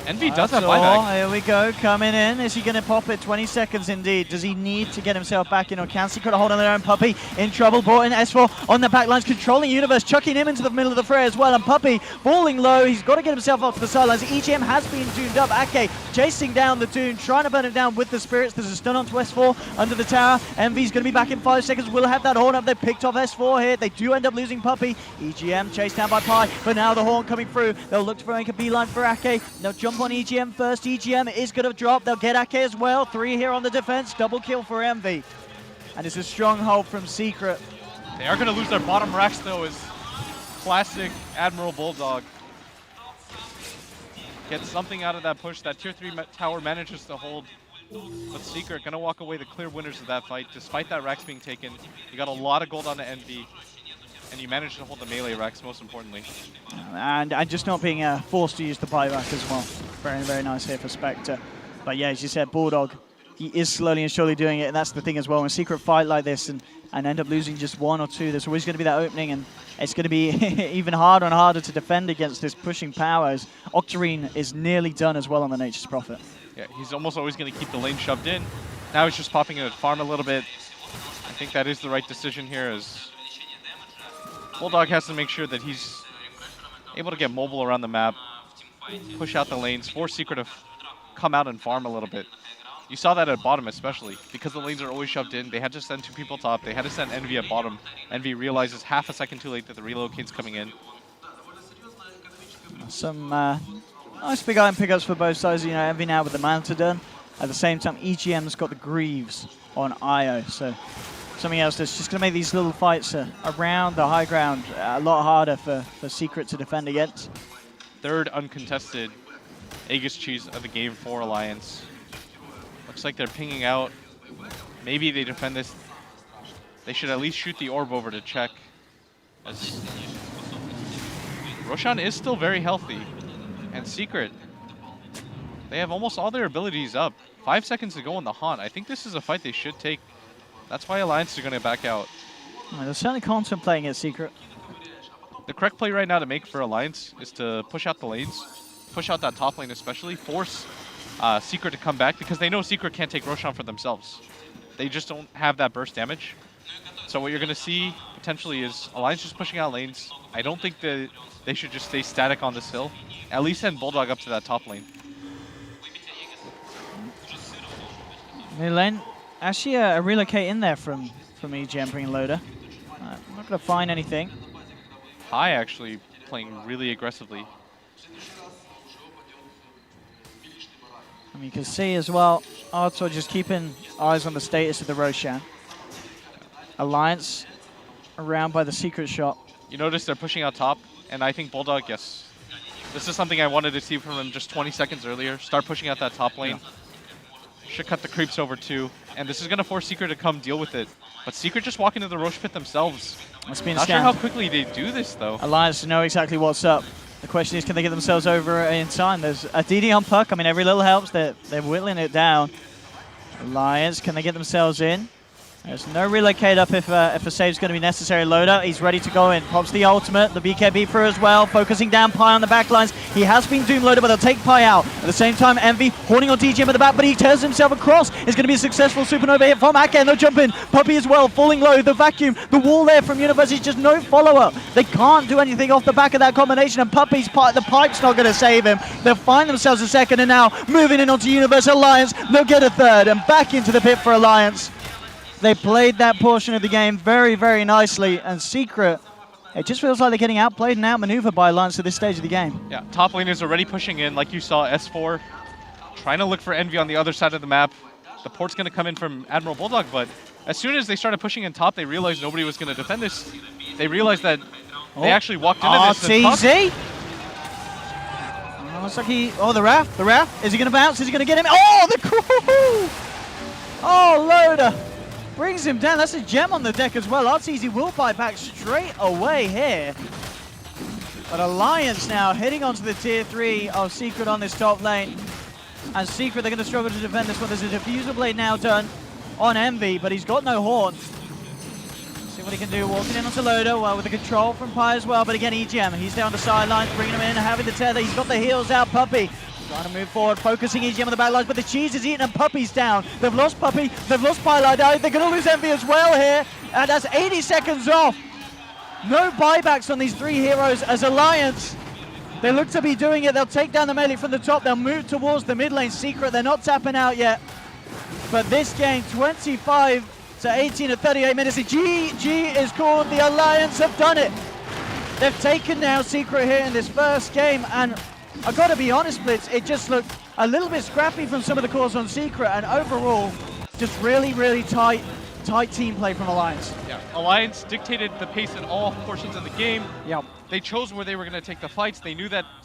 Envy does have buyback. Here we go, coming in. Is he going to pop it? 20 seconds indeed. Does he need to get himself back in, or can Secret hold on their own? Puppey in trouble. Brought in S4 on the back lines, controlling Universe, chucking him into the middle of the fray as well. And Puppey falling low. He's got to get himself off to the sidelines. EGM has been tuned up. Ake chasing down the Toon, trying to burn it down with the Spirits. There's a stun onto S4 under the tower. Envy's going to be back in 5 seconds. We'll have that horn up. They picked off S4 here. They do end up losing Puppey. EGM chased down by Pi, but now the horn coming through. They'll look to make a beeline for Ake. They'll jump on EGM first. EGM is going to drop. They'll get Ake as well. 3 here on the defense. Double kill for Envy. And it's a stronghold from Secret. They are going to lose their bottom racks, though, as classic Admiral Bulldog. Get something out of that push. That tier 3 tower manages to hold. But Secret going to walk away the clear winners of that fight. Despite that racks being taken, you got a lot of gold on the Envy. And you managed to hold the melee racks, most importantly. And just not being forced to use the buyback as well. Very, very nice here for Spectre. But yeah, as you said, Bulldog, he is slowly and surely doing it. And that's the thing as well. When Secret fight like this and end up losing just 1 or 2, there's always going to be that opening. And it's going to be even harder and harder to defend against this pushing powers. Octarine is nearly done as well on the Nature's Prophet. Yeah, he's almost always going to keep the lane shoved in. Now he's just popping in at farm a little bit. I think that is the right decision here, as Bulldog has to make sure that he's able to get mobile around the map, push out the lanes, force Secret to come out and farm a little bit. You saw that at bottom especially, because the lanes are always shoved in. They had to send 2 people top. They had to send Envy at bottom. Envy realizes half a second too late that the relocate's coming in. Some nice big item pickups for both sides. You know, Envy now with the Mantodon. At the same time, EGM's got the Greaves on IO. So something else that's just going to make these little fights around the high ground a lot harder for Secret to defend against. Third uncontested Aegis cheese of the game for Alliance. Looks like they're pinging out. Maybe they defend this. They should at least shoot the orb over to check. As Roshan is still very healthy. And Secret, they have almost all their abilities up. 5 seconds to go on the Haunt. I think this is a fight they should take. That's why Alliance is going to back out. They're certainly contemplating it, Secret. The correct play right now to make for Alliance is to push out the lanes, push out that top lane especially, force Secret to come back, because they know Secret can't take Roshan for themselves. they just don't have that burst damage. So what you're going to see potentially is Alliance just pushing out lanes. I don't think that they should just stay static on this hill. At least send Bulldog up to that top lane. Mid lane, actually a relocate in there from EGM bringing Loader. I'm not going to find anything. High actually playing really aggressively. I mean, you can see as well, Arthur just keeping eyes on the status of the Roshan. Alliance around by the secret shot. You notice they're pushing out top, and I think Bulldog, yes. This is something I wanted to see from him just 20 seconds earlier. Start pushing out that top lane. Should cut the creeps over too. And this is going to force Secret to come deal with it. But Secret just walk into the Roche pit themselves. That's been Not sure scanned. how quickly they do this, though. Alliance know exactly what's up. The question is, can they get themselves over in time? There's a DD on Puck. I mean, every little helps. They're whittling it down. Alliance, can they get themselves in? There's no relocate up if a save's going to be necessary. Loader, he's ready to go in. Pops the ultimate, the BKB through as well, focusing down Pi on the back lines. He has been Doom Loader, but they'll take Pi out. At the same time, Envy holding on DGM at the back, but he tears himself across. It's going to be a successful supernova hit from Ake, and they'll jump in. Puppy as well, falling low. The vacuum, the wall there from Universe is just no follow-up. They can't do anything off the back of that combination, and Puppy's the pipe's not going to save him. They'll find themselves a second, and now moving in onto Universe Alliance, they'll get a third, and back into the pit for Alliance. They played that portion of the game very, very nicely, and Secret, it just feels like they're getting outplayed and outmaneuvered by Alliance at this stage of the game. Yeah, top lane is already pushing in, like you saw, S4 trying to look for Envy on the other side of the map. The port's going to come in from Admiral Bulldog, but as soon as they started pushing in top, they realized nobody was going to defend this. They realized that they actually walked into this. RTZ! Looks like the Wrath. Is he going to bounce? Is he going to get him? Oh, the crew! Oh, Loader brings him down. That's a gem on the deck as well. RTZ will fight back straight away here. But Alliance now heading onto the tier 3 of Secret on this top lane. And Secret, they're going to struggle to defend this one. There's a diffuser blade now done on Envy, but he's got no horn. See what he can do. Walking in onto Loader, well, with the control from Pi as well. But again, EGM, he's down the sidelines, bringing him in, having the tether. He's got the heals out. Puppy trying to move forward, focusing EGM on the back lines, but the cheese is eaten and Puppy's down. They've lost Puppy, they've lost Pilot. They're going to lose Envy as well here, and that's 80 seconds off. No buybacks on these three heroes as Alliance. They look to be doing it. They'll take down the melee from the top. They'll move towards the mid lane. Secret, they're not tapping out yet. But this game, 25 to 18 at 38 minutes. The GG is called. The Alliance have done it. They've taken now Secret here in this first game, and I've got to be honest, Blitz, it just looked a little bit scrappy from some of the calls on Secret, and overall, just really, really tight team play from Alliance. Yeah, Alliance dictated the pace in all portions of the game. Yep. They chose where they were going to take the fights. They knew that